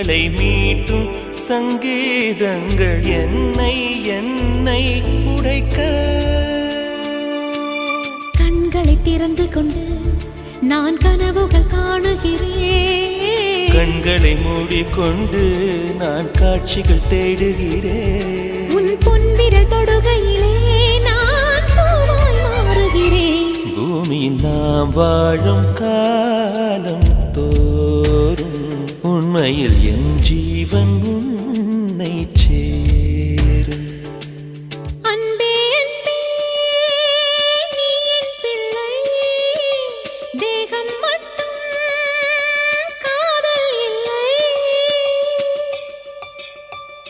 இவளை மீட்டும் சங்கீதங்கள் என்னை என்னை உடைக்க. கண்களை திறந்து கொண்டு நான் கனவுகள் காணுகிறேன். கண்களை மூடிக்கொண்டு நான் காட்சிகள் தேடுகிறேன். உன் பொன்விரல் தொடுகையிலே நான் பூவாய் மாறுகிறேன். பூமியில் நாம் வாழும் காலம் தோறும் உண்மையில்